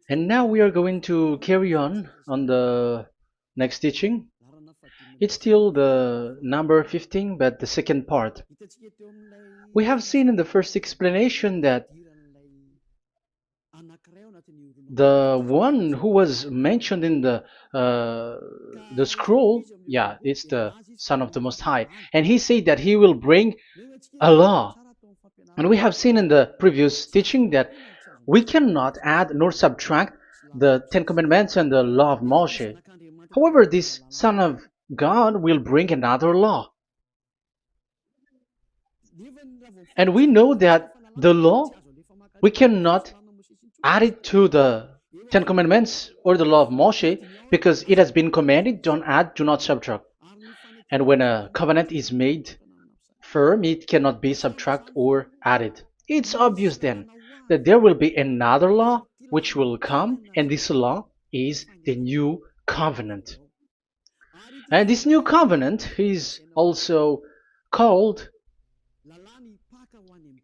And now we are going to carry on the next teaching. It's still the number 15, but the second part. We have seen in the first explanation that the one who was mentioned in the scroll, yeah, it's the Son of the Most High, and he said that he will bring a law. And we have seen in the previous teaching that we cannot add nor subtract the Ten Commandments and the law of Moshe. However, this Son of God will bring another law. And we know that the law, we cannot add it to the Ten Commandments or the law of Moshe because it has been commanded, don't add, do not subtract. And when a covenant is made firm, it cannot be subtracted or added. It's obvious then that there will be another law which will come, and this law is the new covenant. And this new covenant is also called,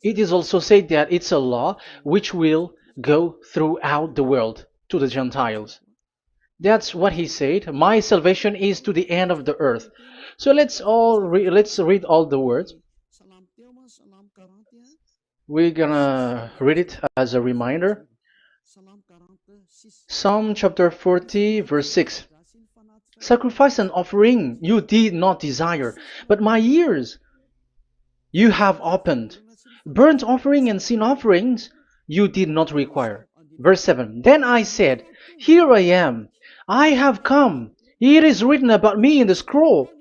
it is also said that it's a law which will go throughout the world to the Gentiles. That's what he said. My salvation is to the end of the earth. So let's read all the words. We're gonna read it as a reminder. Psalm chapter 40, verse 6. Sacrifice and offering you did not desire, but my ears you have opened. Burnt offering and sin offerings you did not require. Verse 7. Then I said, here I am. I have come. It is written about me in the scroll.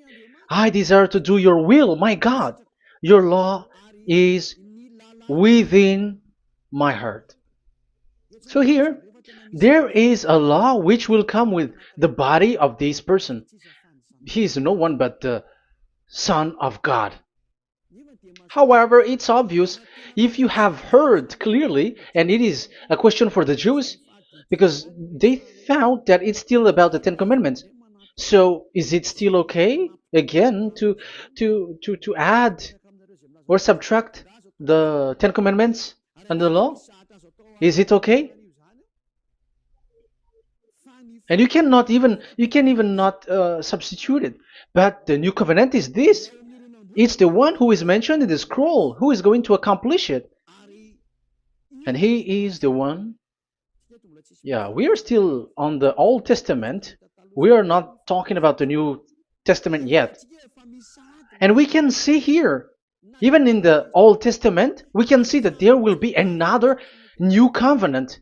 I desire to do your will, my God. Your law is within my heart. So here, there is a law which will come with the body of this person. He is no one but the Son of God. However, it's obvious if you have heard clearly, and it is a question for the Jews, because they found that it's still about the Ten Commandments. So is it still okay again to add or subtract the Ten Commandments and the law? Is it okay? And you can even not substitute it. But the new covenant is this. It's the one who is mentioned in the scroll who is going to accomplish it. And he is the one. Yeah, we are still on the Old Testament. We are not talking about the New Testament yet. And we can see here, even in the Old Testament, we can see that there will be another new covenant.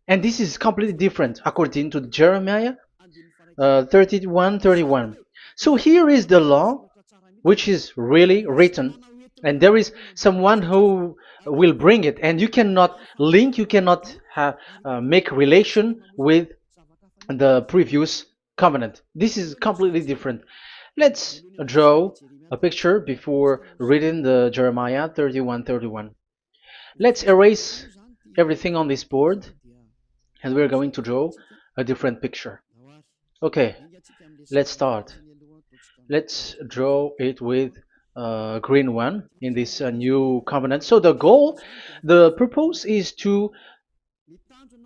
And this is completely different according to Jeremiah 31:31. So here is the law which is really written, and there is someone who will bring it, and you cannot link, you cannot make relation with the previous covenant. This is completely different. Let's draw a picture before reading the Jeremiah 31:31. Let's erase everything on this board, and we're going to draw a different picture. Okay, let's start. Let's draw it with a green one in this new covenant. So the purpose is to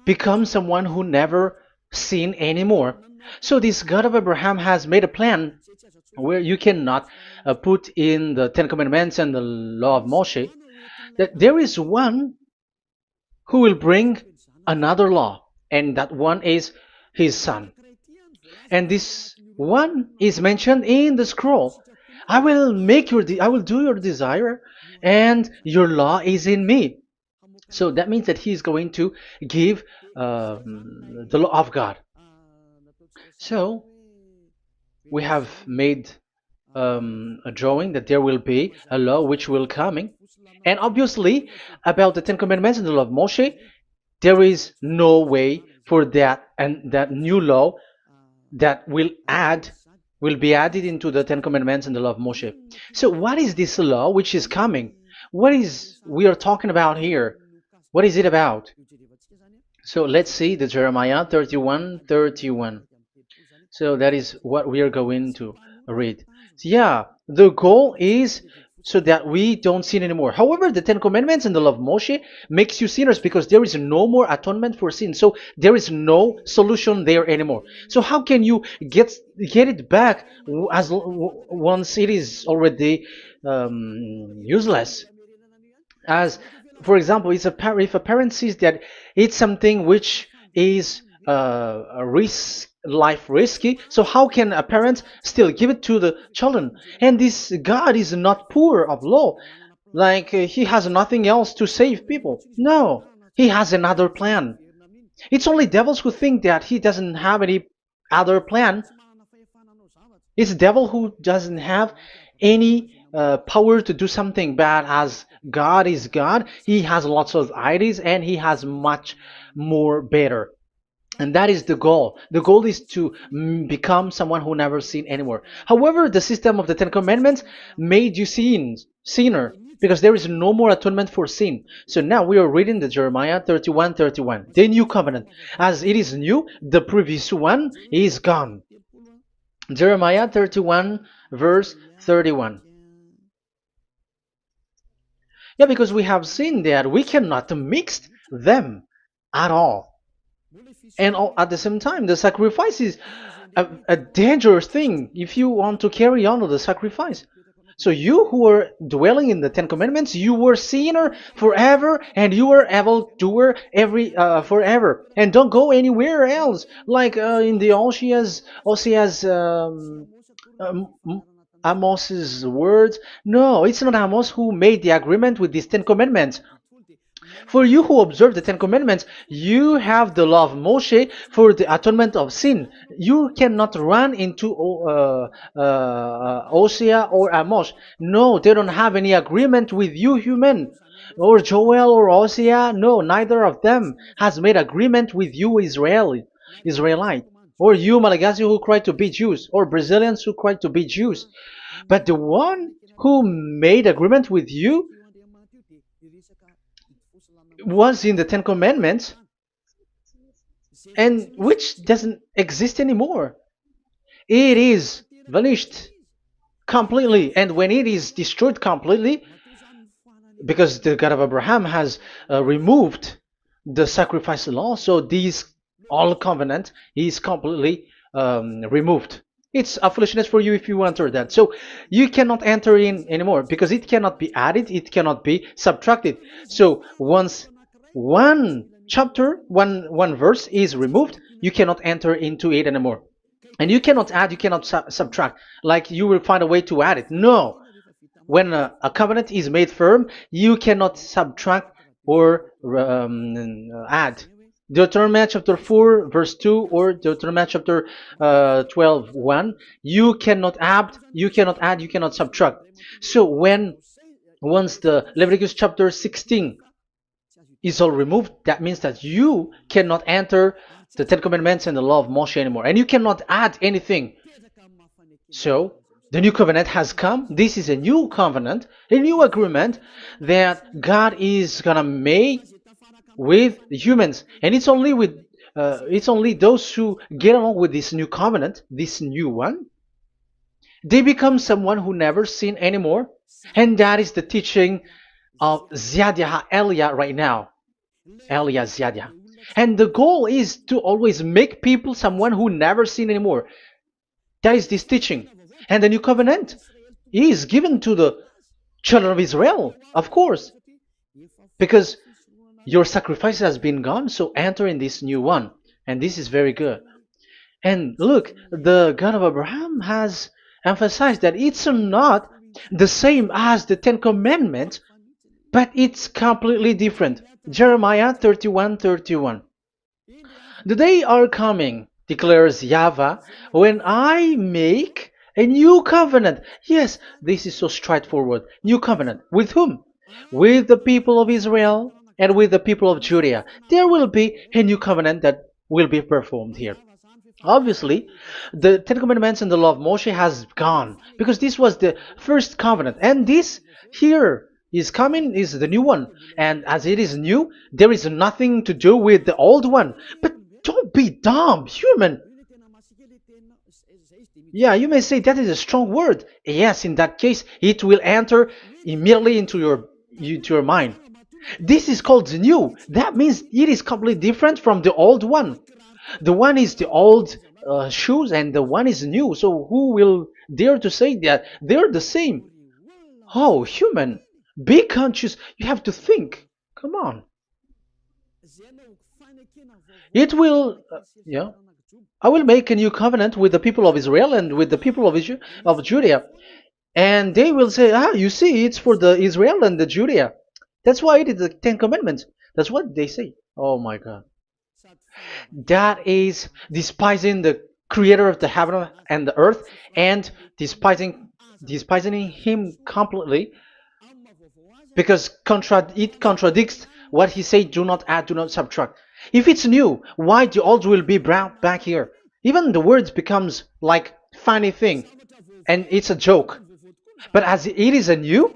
become someone who never sin anymore. So this God of Abraham has made a plan where you cannot put in the Ten Commandments and the law of Moshe, that there is one who will bring another law, and that one is his son. And this one is mentioned in the scroll. I will do your desire, and your law is in me. So that means that he is going to give the law of God. So we have made a drawing that there will be a law which will coming, and obviously about the Ten Commandments and the law of Moshe, there is no way for that and that new law that will be added into the Ten Commandments and the law of Moshe. So what is this law which is coming? What is we are talking about here? What is it about? So let's see the Jeremiah 31:31. So that is what we are going to read. So yeah, the goal is so that we don't sin anymore. However, the Ten Commandments and the law of Moshe makes you sinners because there is no more atonement for sin. So there is no solution there anymore. So how can you get it back once it is already useless? As for example, if a parent sees that it's something which is a risk life risky, so how can a parent still give it to the children? And this God is not poor of law, like he has nothing else to save people. No, he has another plan. It's only devils who think that he doesn't have any other plan. It's the devil who doesn't have any power to do something bad. As God is God, he has lots of ideas and he has much more better. And that is the goal. The goal is to become someone who never sin anymore. However, the system of the Ten Commandments made you sinner, because there is no more atonement for sin. So now we are reading the Jeremiah 31:31, the new covenant. As it is new, the previous one is gone. Jeremiah 31 verse 31. Yeah, because we have seen that we cannot mix them at all. And at the same time, the sacrifice is a dangerous thing if you want to carry on with the sacrifice. So you who are dwelling in the Ten Commandments, you were sinner forever, and you were evil doer forever, and don't go anywhere else. Like in the Osea's Amos's words. No, it's not Amos who made the agreement with these Ten Commandments. For you who observe the Ten Commandments, you have the law of Moshe for the atonement of sin. You cannot run into Hosea or Amos. No, they don't have any agreement with you, human. Or Joel or Hosea. No, neither of them has made agreement with you, Israelite. Or you, Malagasy, who cry to be Jews. Or Brazilians who cry to be Jews. But the one who made agreement with you was in the Ten Commandments, and which doesn't exist anymore. It is vanished completely, and when it is destroyed completely, because the God of Abraham has removed the sacrifice law, so this all covenant is completely removed. It's a foolishness for you if you enter that. So you cannot enter in anymore because it cannot be added, it cannot be subtracted. So once one chapter, one verse is removed, you cannot enter into it anymore. And you cannot add, you cannot subtract. Like you will find a way to add it. No. When a covenant is made firm, you cannot subtract or add. Deuteronomy chapter 4 verse 2 or Deuteronomy chapter 12:1, you cannot add, you cannot subtract. So once the Leviticus chapter 16 is all removed, that means that you cannot enter the Ten Commandments and the law of Moshe anymore, and you cannot add anything. So the new covenant has come. This is a new covenant, a new agreement that God is gonna make with humans, and it's only those who get along with this new covenant, this new one, they become someone who never sin anymore. And that is the teaching of Ziadia Elia right now, Elia Ziadia. And the goal is to always make people someone who never sin anymore. That is this teaching. And the new covenant is given to the children of Israel, of course, because your sacrifice has been gone, so enter in this new one. And this is very good. And look, the God of Abraham has emphasized that it's not the same as the Ten Commandments, but it's completely different. Jeremiah 31:31. The day are coming, declares YAHVAH, when I make a new covenant. Yes, this is so straightforward. New covenant. With whom? With the people of Israel and with the people of Judea. There will be a new covenant that will be performed here. Obviously, the Ten Commandments and the law of Moshe has gone because this was the first covenant, and this here is coming is the new one. And as it is new, there is nothing to do with the old one. But don't be dumb, human. Yeah, you may say that is a strong word. Yes, in that case, it will enter immediately into your mind. This is called the new. That means it is completely different from the old one. The one is the old shoes, and the one is new. So who will dare to say that they're the same? Oh, human, be conscious. You have to think. Come on. It will. Yeah. I will make a new covenant with the people of Israel and with the people of Judea. And they will say, ah, you see, it's for the Israel and the Judea. That's why it is the Ten Commandments. That's what they say. Oh my God. That is despising the creator of the heaven and the earth and despising him completely because it contradicts what he said, do not add, do not subtract. If it's new, why the old will be brought back here? Even the words becomes like funny thing and it's a joke. But as it is a new,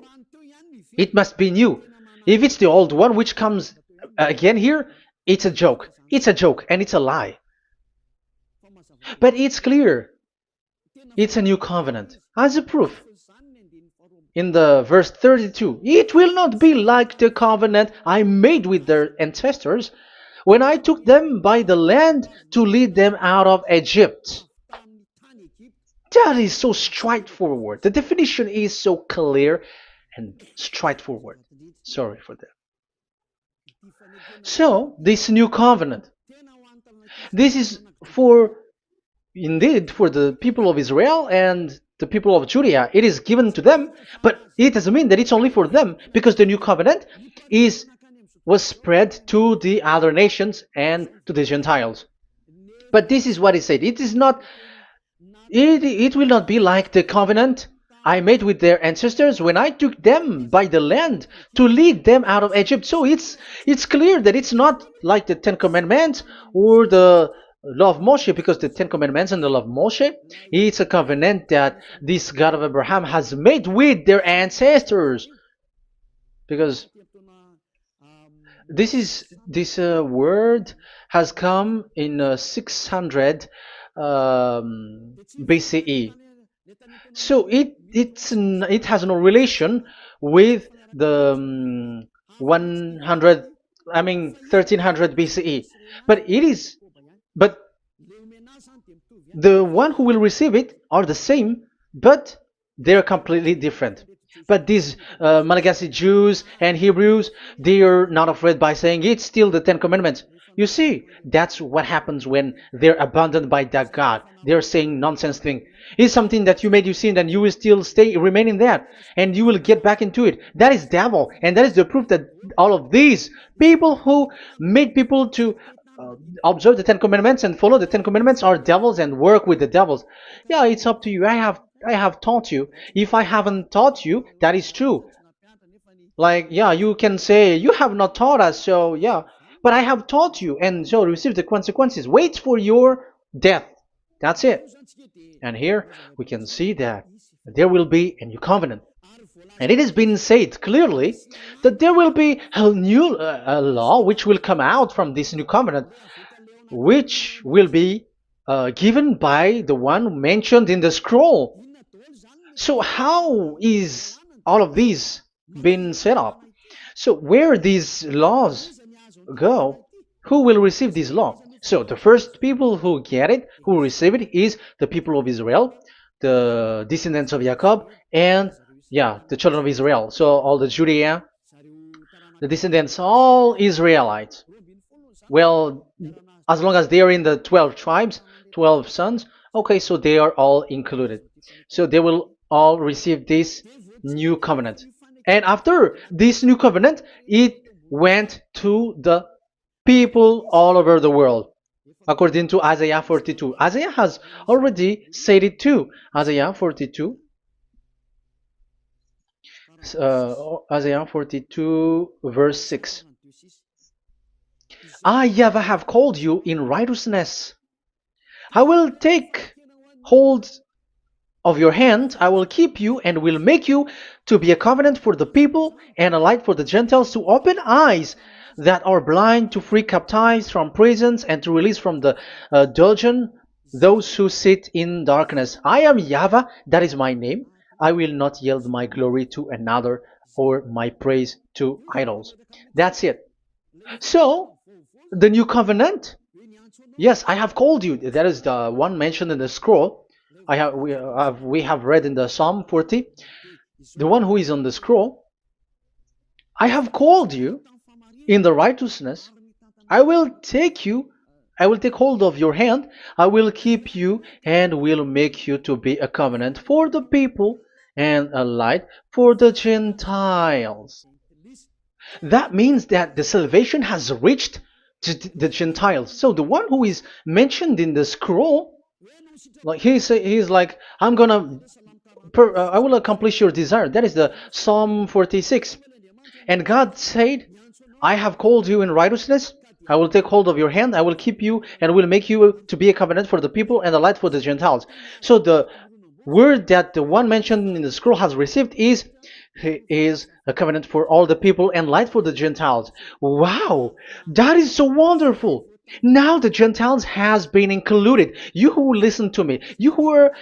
it must be new. If it's the old one which comes again here, it's a joke. It's a joke and it's a lie. But it's clear. It's a new covenant. As a proof, in the verse 32, it will not be like the covenant I made with their ancestors when I took them by the land to lead them out of Egypt. That is so straightforward. The definition is so clear and straightforward. Sorry for that. So, this new covenant, this is indeed for the people of Israel and the people of Judea. It is given to them, but it doesn't mean that it's only for them, because the new covenant was spread to the other nations and to the Gentiles. But this is what it said. It will not be like the covenant I made with their ancestors when I took them by the land to lead them out of Egypt. So it's clear that it's not like the Ten Commandments or the law of Moshe, because the Ten Commandments and the law of Moshe, it's a covenant that this God of Abraham has made with their ancestors. Because this word has come in 600 BCE. So it has no relation with the 1300 BCE. But the one who will receive it are the same, but they're completely different. But these Malagasy Jews and Hebrews, they are not afraid by saying it's still the Ten Commandments. You see, that's what happens when they're abandoned by that God. They're saying nonsense thing. It's something that you made you sin, and you will still remain in that, and you will get back into it. That is devil, and that is the proof that all of these people who made people to observe the Ten Commandments and follow the Ten Commandments are devils and work with the devils. Yeah, it's up to you. I have taught you. If I haven't taught you, that is true. Like, yeah, you can say you have not taught us, so yeah, but I have taught you, and so receive the consequences. Wait for your death. That's it. And here we can see that there will be a new covenant. And it has been said clearly that there will be a new law which will come out from this new covenant, which will be given by the one mentioned in the scroll. So how is all of these been set up? So where these laws go, who will receive this law? So the first people who get it, who receive it, is the people of Israel, the descendants of Jacob, and yeah, the children of Israel. So all the Judea, the descendants, all Israelites. Well, as long as they are in the 12 tribes, 12 sons, okay, so they are all included. So they will all receive this new covenant. And after this new covenant, it went to the people all over the world, according to Isaiah 42. Isaiah has already said it too. Isaiah 42. Isaiah 42 verse 6. I, YAHVAH, have called you in righteousness. I will take hold of your hand, I will keep you and will make you to be a covenant for the people and a light for the Gentiles, to open eyes that are blind, to free captives from prisons, and to release from the dungeon those who sit in darkness. I am YAHVAH, that is my name. I will not yield my glory to another or my praise to idols. That's it. So, the new covenant. Yes, I have called you. That is the one mentioned in the scroll. We have read in the Psalm 40. The one who is on the scroll. I have called you in the righteousness. I will take you. I will take hold of your hand. I will keep you and will make you to be a covenant for the people and a light for the Gentiles. That means that the salvation has reached to the Gentiles. So the one who is mentioned in the scroll, like he's like, I will accomplish your desire. That is the Psalm 46. And God said, I have called you in righteousness. I will take hold of your hand. I will keep you and will make you to be a covenant for the people and a light for the Gentiles. So the word that the one mentioned in the scroll has received is a covenant for all the people and light for the Gentiles. Wow, that is so wonderful. Now the Gentiles has been included. You who listen to me, you who are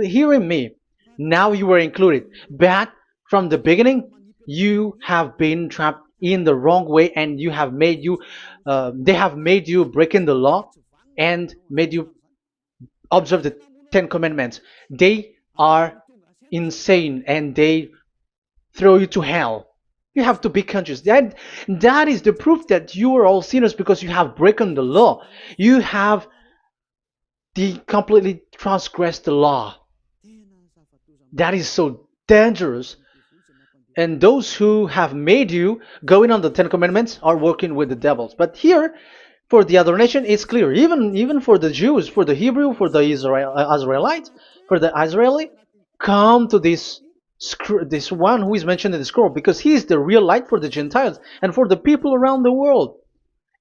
hearing me, now you are included. But from the beginning, you have been trapped in the wrong way, and they have made you breaking the law and made you observe the Ten Commandments. They are insane and they throw you to hell. You have to be conscious. That is the proof that you are all sinners because you have broken the law. You have completely transgressed the law. That is so dangerous. And those who have made you going on the Ten Commandments are working with the devils. But here, for the other nation, it's clear. Even for the Jews, for the Hebrew, for the Israelite, for the Israeli, come to this one who is mentioned in the scroll, because he is the real light for the Gentiles and for the people around the world.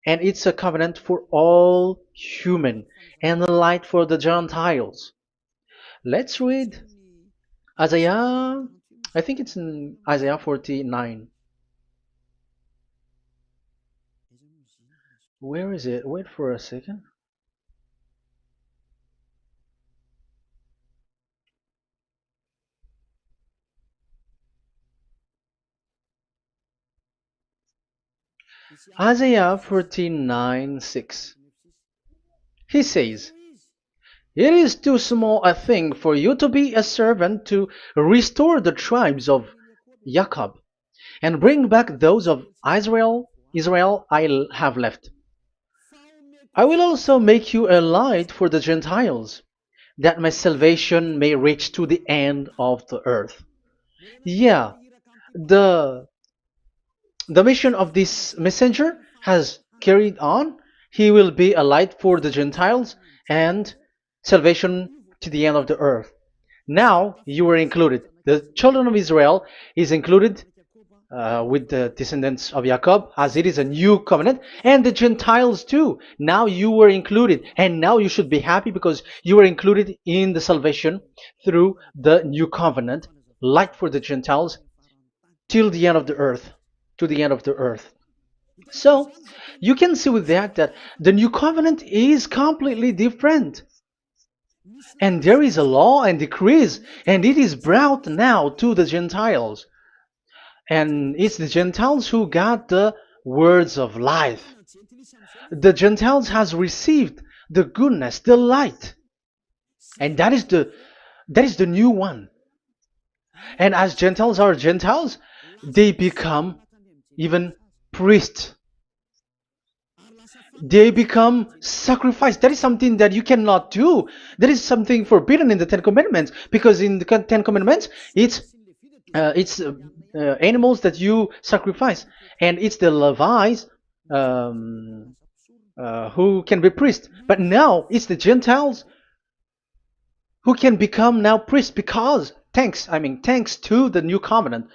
And it's a covenant for all human and a light for the Gentiles. Let's read Isaiah. I think it's in Isaiah 49. Where is it? Wait for a second. Isaiah 49:6. He says, it is too small a thing for you to be a servant to restore the tribes of Jacob and bring back those of Israel I have left. I will also make you a light for the Gentiles, that my salvation may reach to the end of the earth. Yeah, the mission of this messenger has carried on. He will be a light for the Gentiles and salvation to the end of the earth. Now you are included. The children of Israel is included with the descendants of Jacob, as it is a new covenant, and the Gentiles too. Now you were included, and now you should be happy because you were included in the salvation through the new covenant, light for the Gentiles, till the end of the earth, to the end of the earth. So you can see with that the new covenant is completely different. And there is a law and decrees, and it is brought now to the Gentiles. And it's the Gentiles who got the words of life. The Gentiles has received the goodness, the light. And that is the new one. And as Gentiles are Gentiles, they become even priests. They become sacrifice. That is something that you cannot do. That is something forbidden in the Ten Commandments, because in the Ten Commandments it's animals that you sacrifice, and it's the Levites who can be priests. But now it's the Gentiles who can become now priests, because thanks to the new covenant.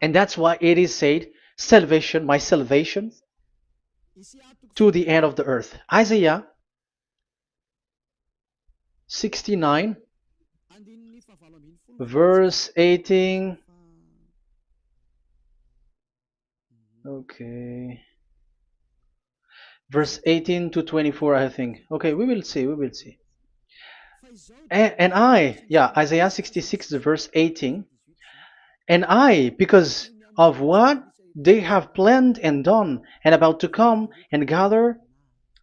And that's why it is said, salvation, my salvation, to the end of the earth. Isaiah 69, verse 18. Okay. verse 18 to 24, I think. Okay, we will see, we will see. And I, yeah, Isaiah 66, verse 18. And I, because of what they have planned and done, and about to come and gather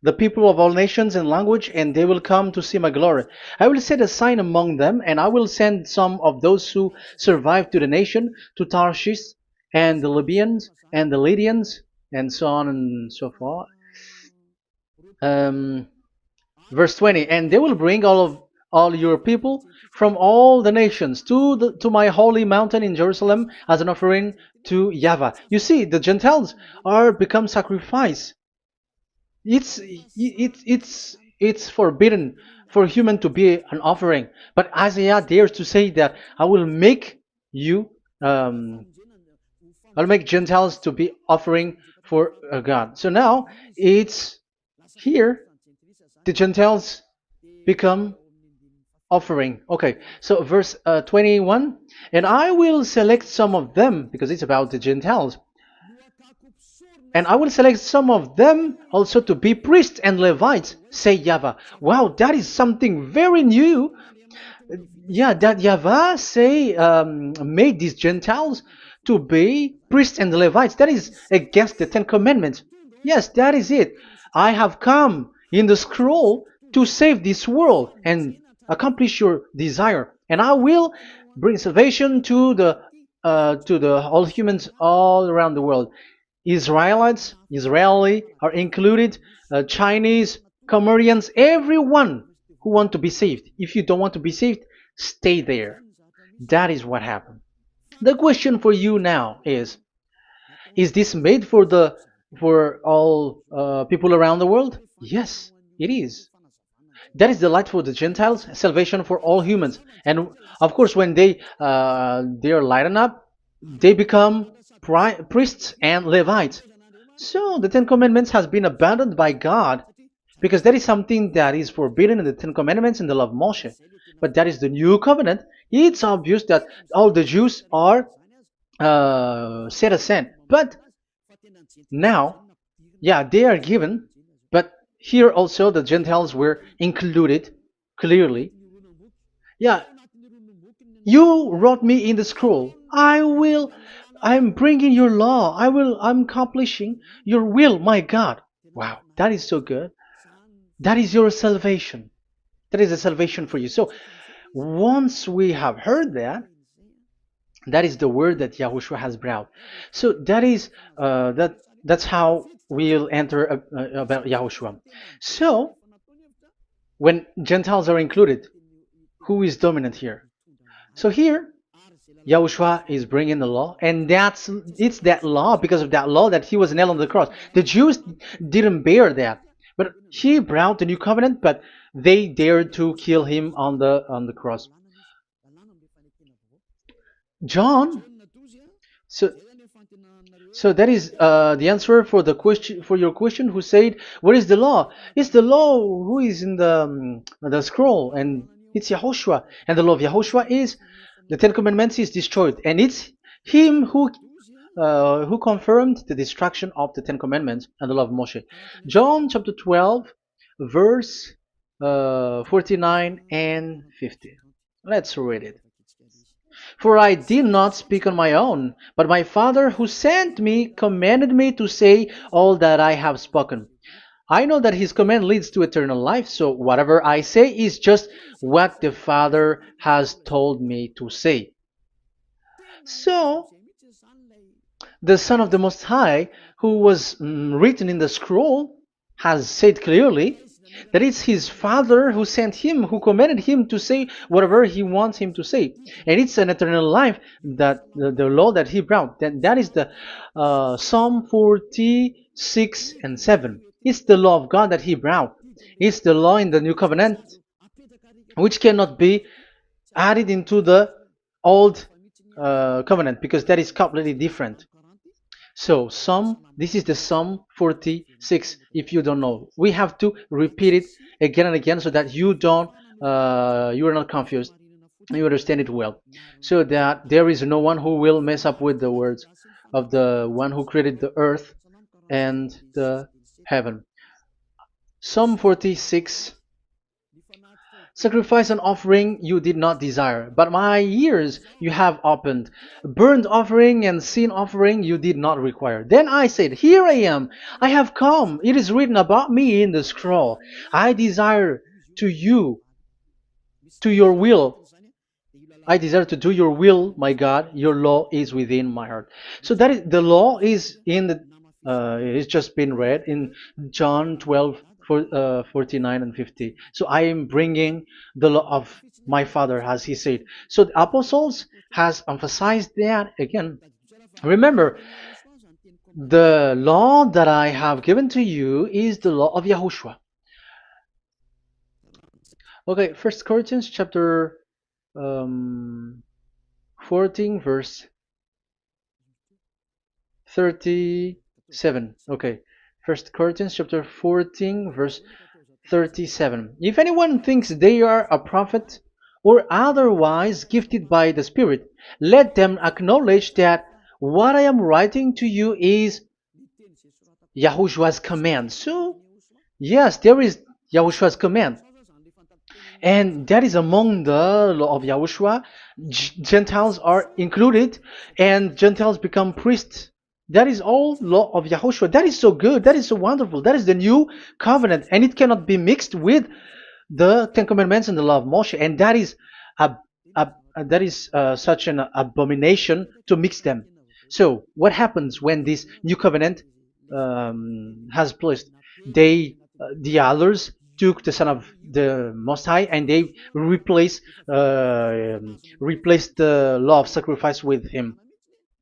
the people of all nations and language, and they will come to see my glory. I will set a sign among them, and I will send some of those who survive to the nation, to Tarshish, and the Libyans, and the Lydians, and so on and so forth. Um, Verse 20, and they will bring all your people from all the nations to my holy mountain in Jerusalem as an offering to YAHVAH. You see, the Gentiles are become sacrifice. It's forbidden for human to be an offering, but Isaiah dares to say that I will make you um, I'll make Gentiles to be offering for God. So now it's here the Gentiles become offering. Okay, so verse 21, and I will select some of them, because it's about the Gentiles, and I will select some of them also to be priests and Levites, say YAHVAH. Wow, that is something very new. Yeah, that YAHVAH say made these Gentiles to be priests and Levites. That is against the Ten Commandments. Yes, that is it. I have come in the scroll to save this world and accomplish your desire, and I will bring salvation to the all humans all around the world. Israelites, Israeli are included, Chinese, Comorians, everyone who want to be saved. If you don't want to be saved, stay there. That is what happened. The question for you now is this made for all people around the world? Yes, it is. That is the light for the Gentiles, salvation for all humans. And of course, when they are lightened up, they become priests and Levites. So the Ten Commandments has been abandoned by God because that is something that is forbidden in the Ten Commandments in the law of Moshe. But that is the new covenant. It's obvious that all the Jews are set aside. But now, yeah, they are given, but here also the Gentiles were included clearly. Yeah, you wrote me in the scroll. I'm bringing your law. I'm accomplishing your will, my God. Wow, that is so good. That is your salvation. That is a salvation for you. So once we have heard that, that is the word that Yahushua has brought. So that is that's how we'll enter about Yahushua. So when Gentiles are included, who is dominant here? So here, Yahushua is bringing the law, and it's that law, because of that law, that he was nailed on the cross. The Jews didn't bear that, but he brought the new covenant, but they dared to kill him on the cross. John, so so that is the answer for the question, for your question. Who said, "What is the law?" It's the law who is in the scroll, and it's Yahushua. And the law of Yahushua is the Ten Commandments is destroyed, and it's him who confirmed the destruction of the Ten Commandments and the law of Moshe. John chapter 12, verse 49 and 50. Let's read it. For I did not speak on my own, but my Father who sent me commanded me to say all that I have spoken. I know that his command leads to eternal life, so whatever I say is just what the Father has told me to say. So, the Son of the Most High, who was written in the scroll, has said clearly that it's his Father who sent him, who commanded him to say whatever he wants him to say. And it's an eternal life, that the law that he brought. That is the Psalm 46 and 7. It's the law of God that he brought. It's the law in the new covenant, which cannot be added into the old covenant, because that is completely different. So this is the Psalm 46. If you don't know, we have to repeat it again and again so that you are not confused. You understand it well, so that there is no one who will mess up with the words of the one who created the earth and the heaven. Psalm 46. Sacrifice and offering you did not desire, but my ears you have opened. Burnt offering and sin offering you did not require. Then I said, Here I am, I have come. It is written about me in the scroll. I desire to you, to your will. I desire to do your will, my God. Your law is within my heart. So that is the law is in the. It's just been read in John 12, 49 and 50. So I am bringing the law of my Father, as he said. So the apostles has emphasized that again. Remember, the law that I have given to you is the law of YAHOSHUAH. Okay, First Corinthians chapter 14 verse 37. Okay. First Corinthians chapter 14 verse 37. If anyone thinks they are a prophet or otherwise gifted by the Spirit, let them acknowledge that what I am writing to you is Yahushua's command. So, yes, there is Yahushua's command. And that is among the law of Yahushua. Gentiles are included, and Gentiles become priests. That is all law of Yahushua. That is so good. That is so wonderful. That is the new covenant, and it cannot be mixed with the Ten Commandments and the law of Moshe. And that is such an abomination to mix them. So, what happens when this new covenant has placed? The others took the Son of the Most High and they replaced the law of sacrifice with him.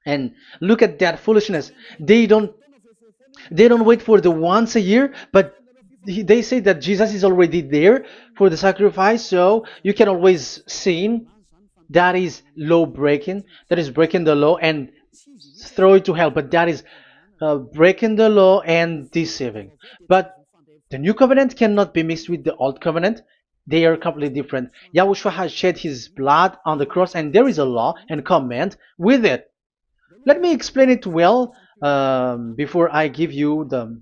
And look at that foolishness. They don't wait for the once a year, but they say that Jesus is already there for the sacrifice, so you can always sin. That is law breaking. That is breaking the law and throw it to hell. But that is breaking the law and deceiving. But the new covenant cannot be mixed with the old covenant. They are completely different. Yahushua has shed his blood on the cross, and there is a law and command with it. Let me explain it well before I give you the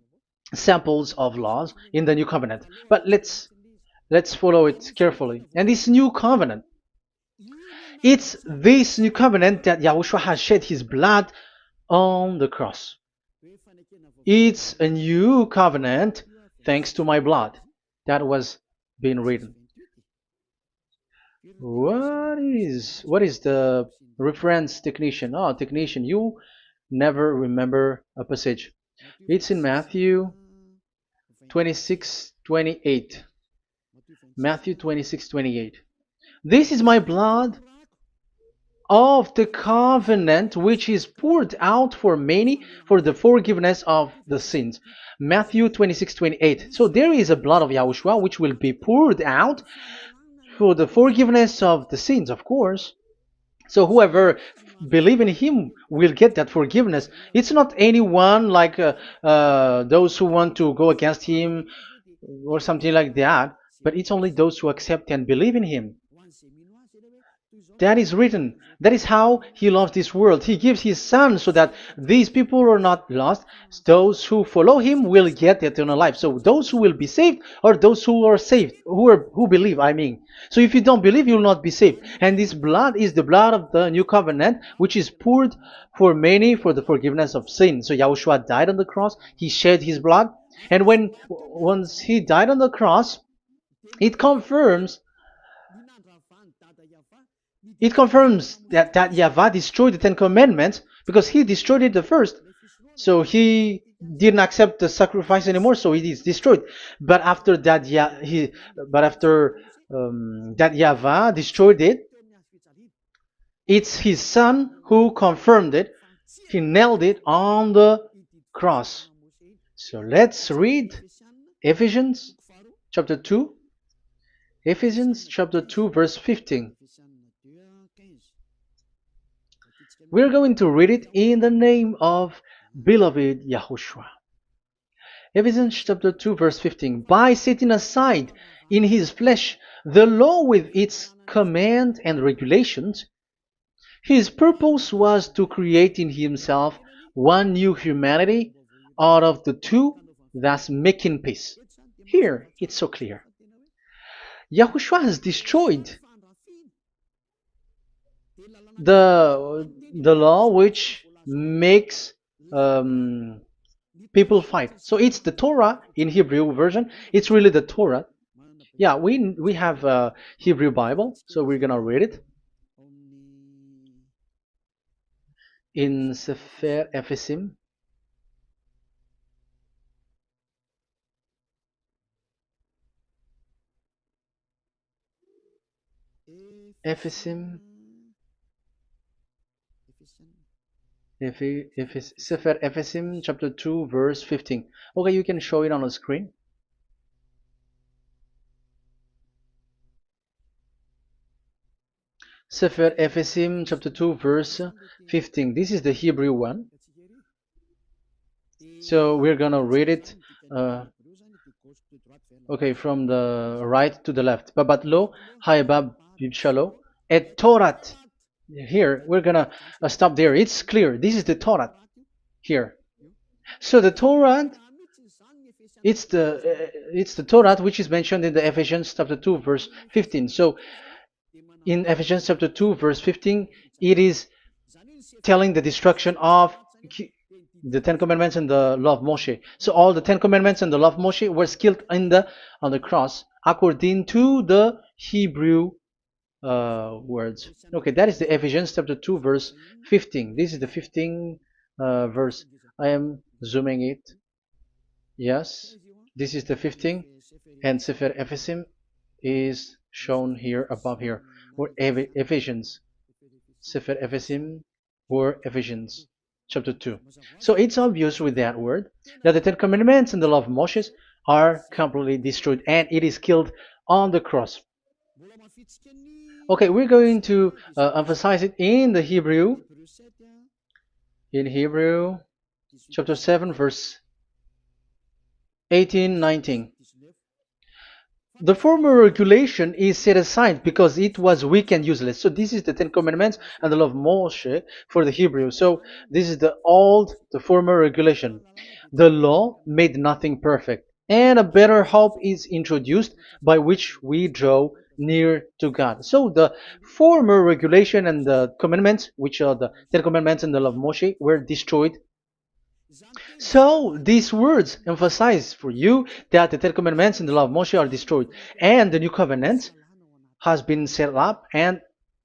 samples of laws in the new covenant. But let's follow it carefully. And this new covenant, it's this new covenant that Yahushua has shed his blood on the cross. It's a new covenant thanks to my blood that was being written. What is the reference technician? Oh, technician, you never remember a passage. It's in Matthew 26:28. Matthew 26:28. This is my blood of the covenant which is poured out for many for the forgiveness of the sins. Matthew 26:28. So there is a blood of Yahushua which will be poured out for the forgiveness of the sins, of course. So whoever believe in him will get that forgiveness. It's not anyone like those who want to go against him or something like that, but it's only those who accept and believe in him. That is written. That is how he loves this world. He gives his son so that these people are not lost. Those who follow him will get eternal life. So those who will be saved are those who are saved, who believe, I mean. So if you don't believe, you will not be saved. And this blood is the blood of the new covenant, which is poured for many for the forgiveness of sin. So Yahushua died on the cross. He shed his blood. And once he died on the cross, it confirms that YAHVAH destroyed the Ten Commandments because he destroyed it the first. So he didn't accept the sacrifice anymore, so it is destroyed. But after that, that YAHVAH destroyed it, it's his son who confirmed it. He nailed it on the cross. So let's read Ephesians chapter 2. Ephesians chapter 2 verse 15. We're going to read it in the name of beloved Yahushua. Ephesians chapter 2 verse 15. By setting aside in his flesh the law with its command and regulations, his purpose was to create in himself one new humanity out of the two, thus making peace. Here, it's so clear. Yahushua has destroyed the law which makes people fight. So it's the Torah in Hebrew version. It's really the Torah. Yeah, we have a Hebrew Bible, so we're gonna read it in Sefer Ephesim. Ephesim. Sefer Ephesim chapter 2 verse 15. Okay, you can show it on the screen. Sefer Ephesim chapter 2 verse 15. This is the Hebrew one. So we're gonna read it okay, from the right to the left. Babat lo haibab shalo et Torat. Here we're gonna stop there. It's clear. This is the Torah here. So the Torah, it's the Torah which is mentioned in the Ephesians chapter 2 verse 15. So in Ephesians chapter 2 verse 15, it is telling the destruction of the Ten Commandments and the law of Moshe. So all the Ten Commandments and the law of Moshe were killed on the cross according to the Hebrew words. Okay, that is the Ephesians chapter 2 verse 15. This is the 15 verse. I am zooming it. Yes, this is the 15, and Sefer Ephesim is shown here above here, or Ephesians. Sefer Ephesim or Ephesians chapter 2. So it's obvious with that word that the Ten Commandments and the law of Moses are completely destroyed, and it is killed on the cross. Okay, we're going to emphasize it in the Hebrew. In Hebrew chapter 7 verse 18, 19. The former regulation is set aside because it was weak and useless. So this is the Ten Commandments and the law of Moshe for the Hebrew. So this is the former regulation. The law made nothing perfect, and a better hope is introduced by which we draw near to God. So the former regulation and the commandments, which are the Ten Commandments and the law of Moshe, were destroyed. So these words emphasize for you that the Ten Commandments and the law of Moshe are destroyed, and the new covenant has been set up, and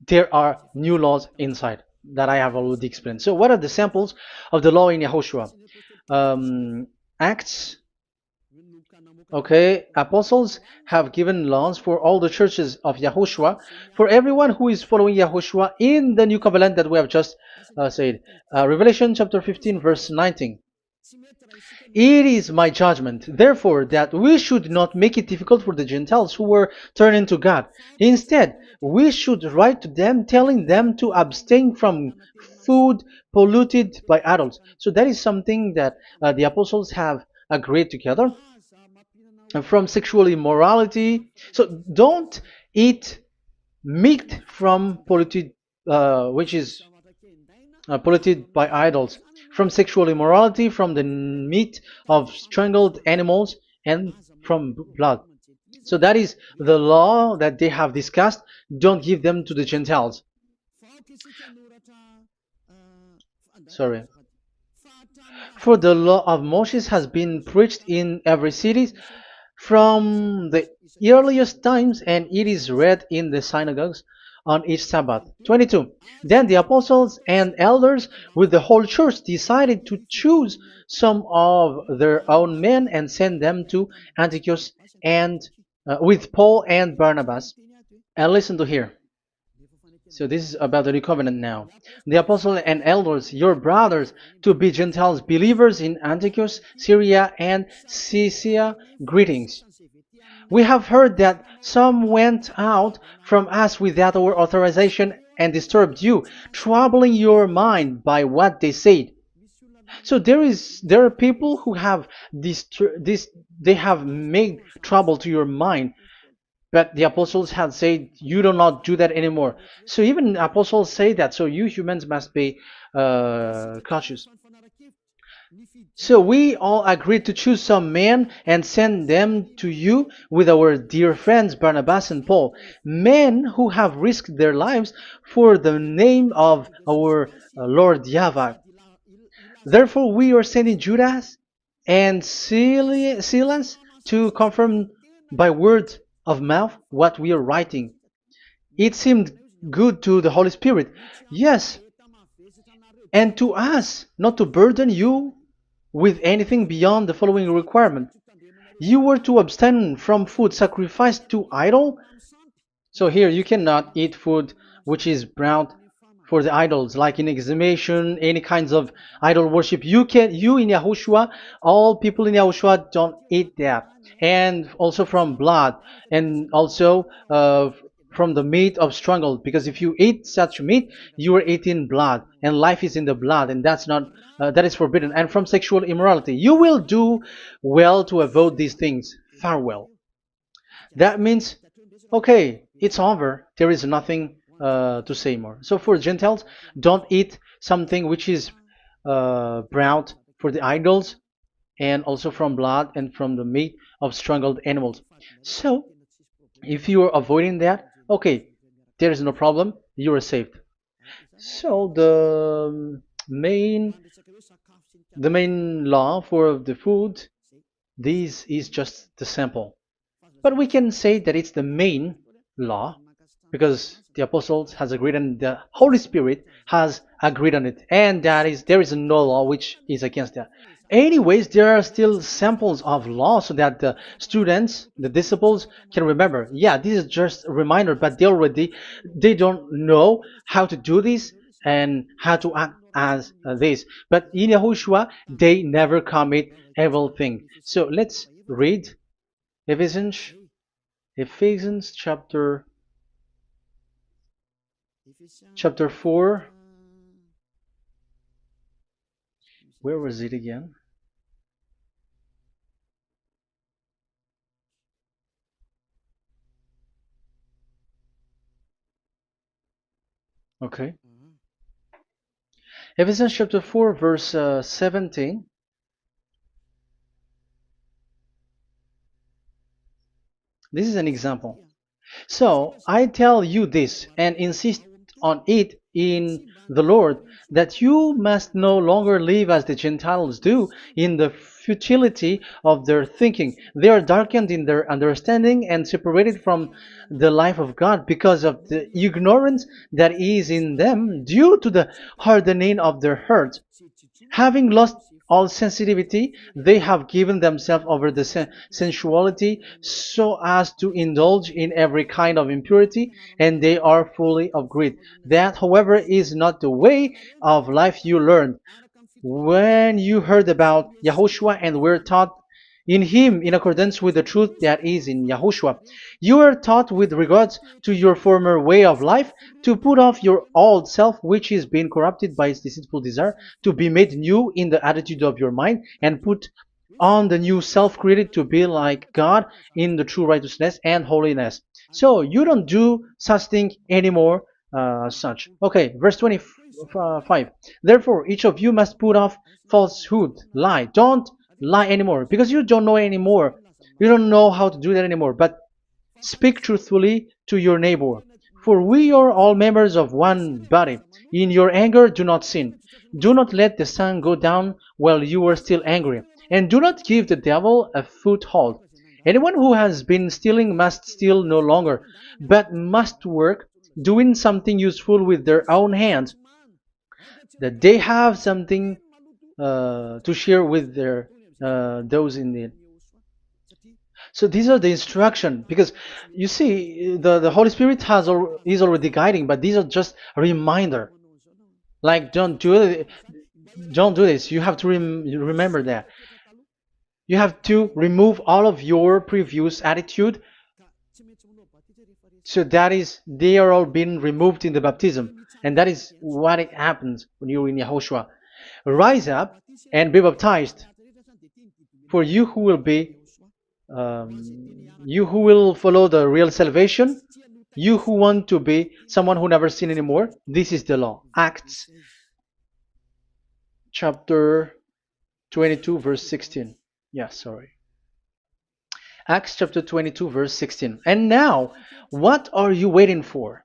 there are new laws inside that I have already explained. So what are the samples of the law in YAHOSHUAH? Acts. Okay, apostles have given laws for all the churches of YAHOSHUAH, for everyone who is following YAHOSHUAH in the new covenant that we have just said. Revelation chapter 15 verse 19. It is my judgment, therefore, that we should not make it difficult for the Gentiles who were turning to God. Instead, we should write to them telling them to abstain from food polluted by idols. So that is something that the apostles have agreed together. And from sexual immorality. So don't eat meat from polluted, which is polluted by idols, from sexual immorality, from the meat of strangled animals, and from blood. So that is the law that they have discussed. Don't give them to the Gentiles. Sorry. For the law of Moses has been preached in every city from the earliest times, and it is read in the synagogues on each Sabbath. 22. Then the apostles and elders with the whole church decided to choose some of their own men and send them to Antioch and with Paul and Barnabas. And listen to here. So this is about the new covenant now. The apostles and elders, your brothers, to be Gentiles believers in Antioch, Syria, and Cilicia, greetings. We have heard that some went out from us without our authorization and disturbed you, troubling your mind by what they said. So there are people who have they have made trouble to your mind, but the apostles had said you do not do that anymore. So even apostles say that. So you humans must be cautious. So we all agreed to choose some men and send them to you with our dear friends Barnabas and Paul, men who have risked their lives for the name of our Lord YAHVAH. Therefore, we are sending Judas and Silas to confirm by word of mouth what we are writing. It seemed good to the Holy Spirit, yes, and to us, not to burden you with anything beyond the following requirement. You were to abstain from food sacrificed to idol. So here you cannot eat food which is brought for the idols, like in exhumation, any kinds of idol worship. You in Yahushua, all people in Yahushua don't eat that, and also from blood, and also from the meat of strangled. Because if you eat such meat, you are eating blood, and life is in the blood, and that's not that is forbidden. And from sexual immorality, you will do well to avoid these things. Farewell. That means, okay, it's over. There is nothing to say more. So for Gentiles, don't eat something which is brought for the idols, and also from blood and from the meat of strangled animals. So if you are avoiding that, okay, there is no problem. You are saved. So the main law for the food, this is just the sample. But we can say that it's the main law because the apostles has agreed and the Holy Spirit has agreed on it, and that is there is no law which is against that. Anyways, there are still samples of law so that the students, the disciples, can remember. Yeah, this is just a reminder, but they don't know how to do this and how to act as this. But in Yahushua, they never commit evil thing. So let's read Ephesians, Ephesians chapter 4. Where was it again? Okay. Ephesians chapter 4, verse 17. This is an example. So I tell you this and insist on it in the Lord, that you must no longer live as the Gentiles do in the futility of their thinking. They are darkened in their understanding and separated from the life of God because of the ignorance that is in them due to the hardening of their hearts. Having lost all sensitivity, they have given themselves over to sensuality so as to indulge in every kind of impurity, and they are fully of greed. That, however, is not the way of life you learned when you heard about Yahushua and were taught in him in accordance with the truth that is in Yahushua. You are taught with regards to your former way of life to put off your old self, which is being corrupted by its deceitful desire, to be made new in the attitude of your mind, and put on the new self created to be like God in the true righteousness and holiness. So you don't do such thing anymore. Such. Okay, verse 25. Therefore, each of you must put off falsehood, lie. Don't lie anymore because you don't know anymore. You don't know how to do that anymore. But speak truthfully to your neighbor. For we are all members of one body. In your anger, do not sin. Do not let the sun go down while you are still angry. And do not give the devil a foothold. Anyone who has been stealing must steal no longer, but must work, doing something useful with their own hands, that they have something to share with their those in need. So these are the instruction because you see the Holy Spirit is already guiding, but these are just a reminder. Like don't do this. You have to remember that. You have to remove all of your previous attitude. So that is they are all being removed in the baptism, and that is what it happens when you're in Yahushua. Rise up and be baptized, for you who will follow the real salvation, you who want to be someone who never sin anymore. This is the law. Acts chapter 22 verse 16. Yeah, sorry. Acts chapter 22 verse 16. And now, what are you waiting for?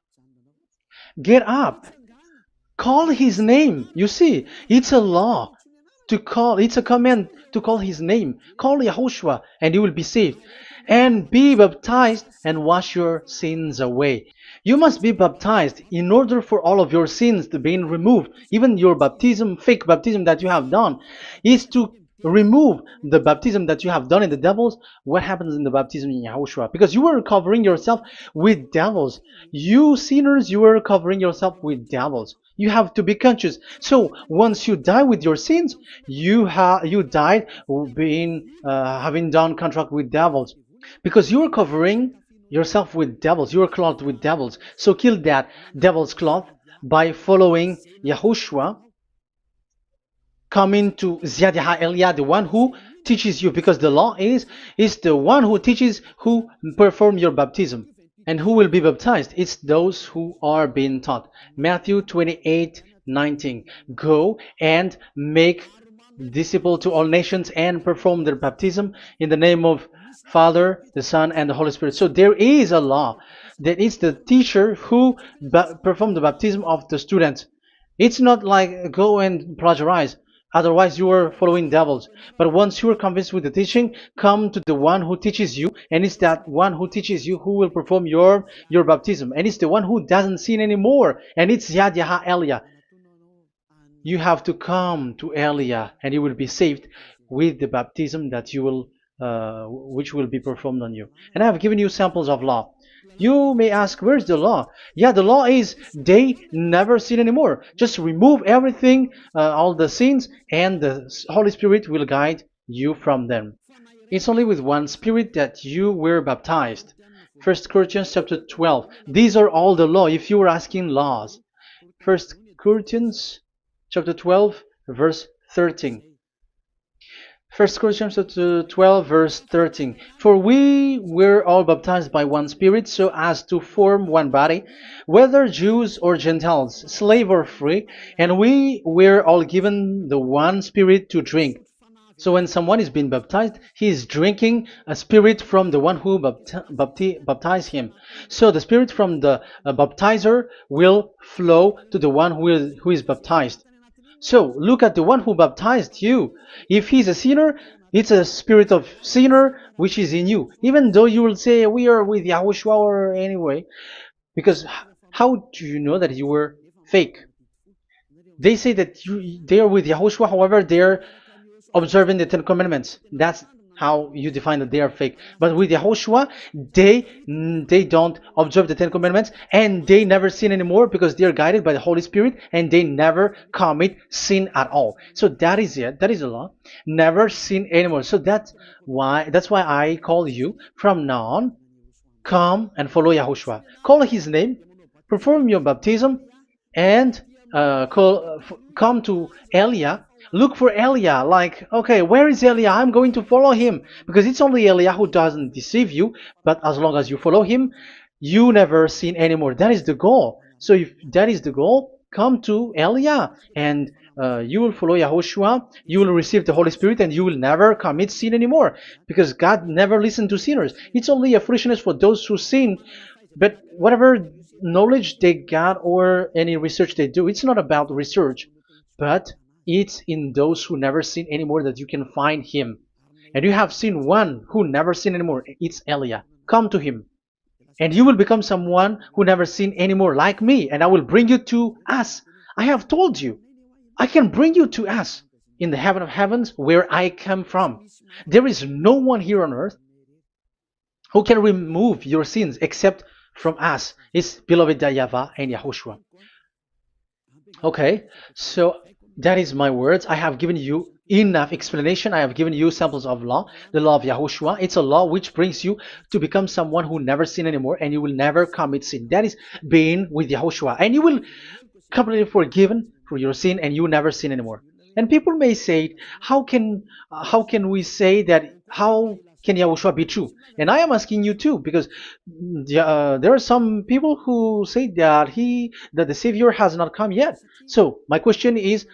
Get up. Call his name. You see, it's a law to call, it's a command to call his name. Call Yahushua and you will be saved. And be baptized and wash your sins away. You must be baptized in order for all of your sins to be removed. Even your baptism, fake baptism that you have done, is to remove the baptism that you have done in the devils. What happens in the baptism in Yahushua? Because you were covering yourself with devils. You sinners, you were covering yourself with devils. You have to be conscious. So once you die with your sins, you died being having done contract with devils, because you are covering yourself with devils. You are clothed with devils. So kill that devil's cloth by following Yahushua, coming to Ziadiha Elia, the one who teaches you, because the law is the one who teaches who perform your baptism. And who will be baptized? It's those who are being taught. Matthew 28:19. Go and make disciples to all nations and perform their baptism in the name of Father, the Son, and the Holy Spirit. So there is a law that is the teacher who perform the baptism of the students. It's not like go and plagiarize. Otherwise, you are following devils. But once you are convinced with the teaching, come to the one who teaches you, and it's that one who teaches you who will perform your baptism. And it's the one who doesn't sin anymore. And it's Yad Yaha Elia. You have to come to Elia, and you will be saved with the baptism that you will, which will be performed on you. And I have given you samples of law. You may ask, where's the law? Yeah, the law is they never sin anymore. Just remove everything, all the sins, and the Holy Spirit will guide you from them. It's only with one Spirit that you were baptized. 1 Corinthians chapter 12. These are all the law, if you were asking laws. 1 Corinthians chapter 12, verse 13. 1 Corinthians chapter 12 verse 13. For we were all baptized by one Spirit, so as to form one body, whether Jews or Gentiles, slave or free, and we were all given the one Spirit to drink. So when someone is being baptized, he is drinking a spirit from the one who baptized him. So the spirit from the baptizer will flow to the one who is baptized. So look at the one who baptized you. If he's a sinner, it's a spirit of sinner which is in you. Even though you will say we are with YAHOSHUAH or anyway, because how do you know that you were fake? They say that they are with YAHOSHUAH, however they are observing the Ten Commandments. That's how you define that they are fake. But with YAHOSHUAH, they don't observe the Ten Commandments, and they never sin anymore because they are guided by the Holy Spirit, and they never commit sin at all. So that is it. That is the law. Never sin anymore. So that's why I call you from now on. Come and follow YAHOSHUAH. Call his name, perform your baptism, and come to Elia. Look for Elia, like, okay, where is Elia? I'm going to follow him. Because it's only Elia who doesn't deceive you, but as long as you follow him, you never sin anymore. That is the goal. So if that is the goal, come to Elia, and you will follow YAHOSHUAH, you will receive the Holy Spirit, and you will never commit sin anymore. Because God never listened to sinners. It's only a foolishness for those who sin, but whatever knowledge they got or any research they do, it's not about research, but it's in those who never sin anymore that you can find him. And you have seen one who never sin anymore. It's Elia. Come to him, and you will become someone who never sin anymore, like me, and I will bring you to us. I have told you, I can bring you to us in the heaven of heavens where I come from. There is no one here on earth who can remove your sins except from us. It's beloved YAHVAH and YAHOSHUAH. Okay, so that is my words. I have given you enough explanation. I have given you samples of law, the law of YAHOSHUAH. It's a law which brings you to become someone who never sin anymore, and you will never commit sin. That is being with YAHOSHUAH, and you will completely forgiven for your sin, and you will never sin anymore. And people may say, how can we say that? How can Yahushua be true? And I am asking you too, because there are some people who say that the Savior has not come yet. So my question is,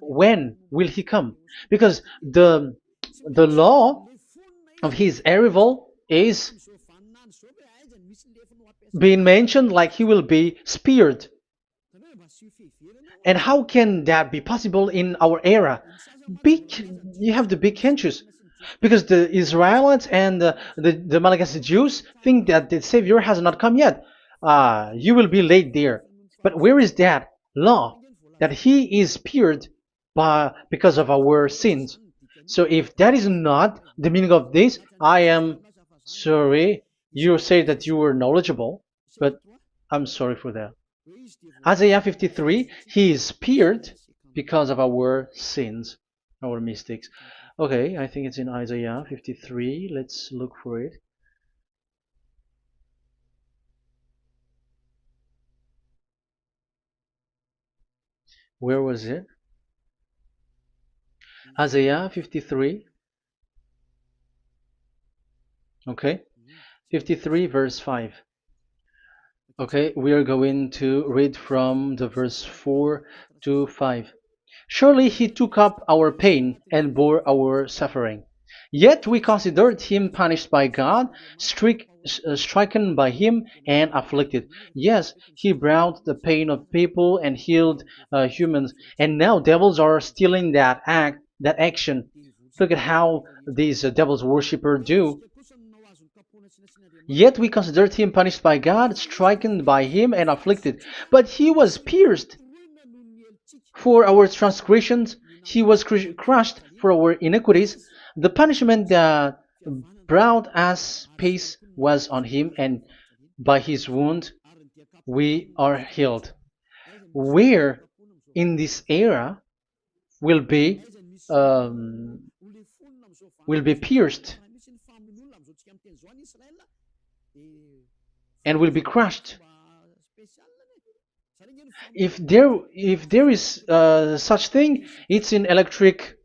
when will he come? Because the law of his arrival is being mentioned like he will be speared. And how can that be possible in our era? Big, you have the big hinges. Because the Israelites and the Malagasy Jews think that the Savior has not come yet. You will be late there. But where is that law? That he is speared because of our sins. So if that is not the meaning of this, I am sorry. You say that you were knowledgeable, but I'm sorry for that. Isaiah 53, he is speared because of our sins, our mistakes. Okay, I think it's in Isaiah 53. Let's look for it. Where was it? Isaiah 53. Okay, 53 verse 5. Okay, we are going to read from the verse 4 to 5. Surely he took up our pain and bore our suffering. Yet we considered him punished by God, stricken by him, and afflicted. Yes, he brought the pain of people and healed humans. And now devils are stealing that action. Look at how these devils worshippers do. Yet we considered him punished by God, stricken by him, and afflicted. But he was pierced for our transgressions, he was crushed for our iniquities. The punishment that brought us peace was on him, and by his wound we are healed. Where in this era will be um, pierced and will be crushed. If there is such thing, it's in electric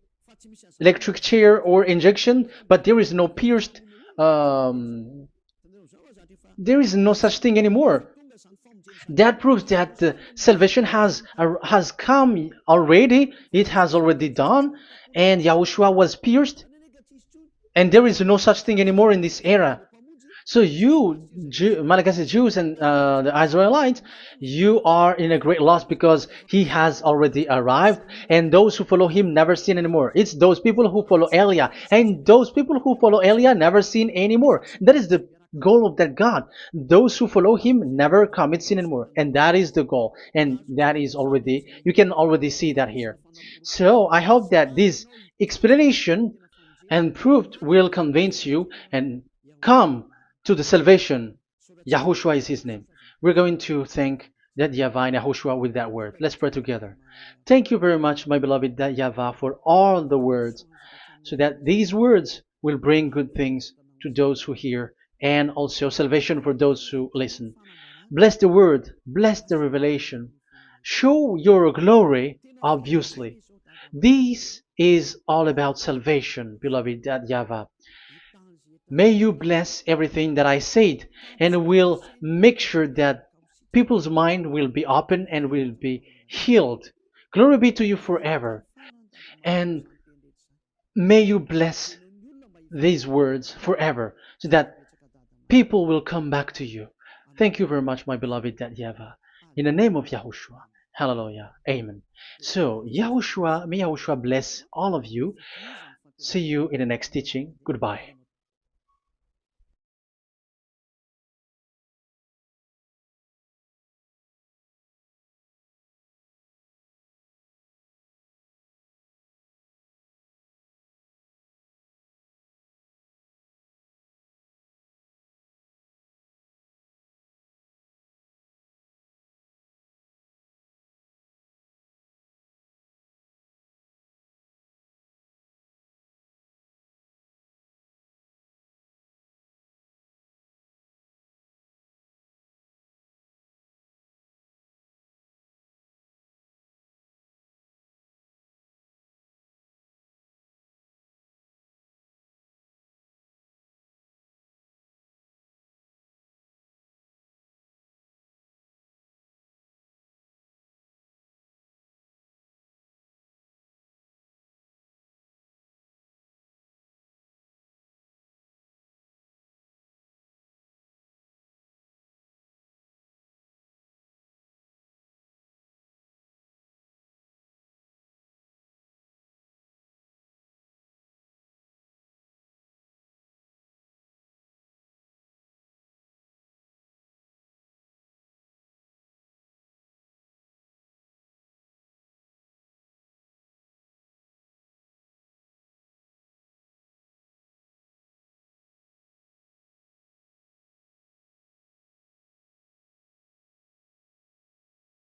chair or injection, but there is no pierced. There is no such thing anymore. That proves that salvation has come already. It has already done, and Yahushua was pierced, and there is no such thing anymore in this era. So you, Malagasy Jews and the Israelites, you are in a great loss because he has already arrived, and those who follow him never sin anymore. It's those people who follow Elia, and those people who follow Elia never sin anymore. That is the goal of that God. Those who follow him never commit sin anymore, and that is the goal. And that is already, you can already see that here. So I hope that this explanation and proof will convince you and come to the salvation. Yahushua is his name. We're going to thank that YAHVAH and Yahushua with that word. Let's pray together. Thank you very much, my beloved that YAHVAH, for all the words, so that these words will bring good things to those who hear, and also salvation for those who listen. Bless the word, bless the revelation. Show your glory, obviously. This is all about salvation, beloved that YAHVAH. May you bless everything that I said, and will make sure that people's mind will be open and will be healed. Glory be to you forever. And may you bless these words forever, so that people will come back to you. Thank you very much, my beloved that YAHVAH. In the name of Yahushua. Hallelujah. Amen. So, Yahushua, may Yahushua bless all of you. See you in the next teaching. Goodbye.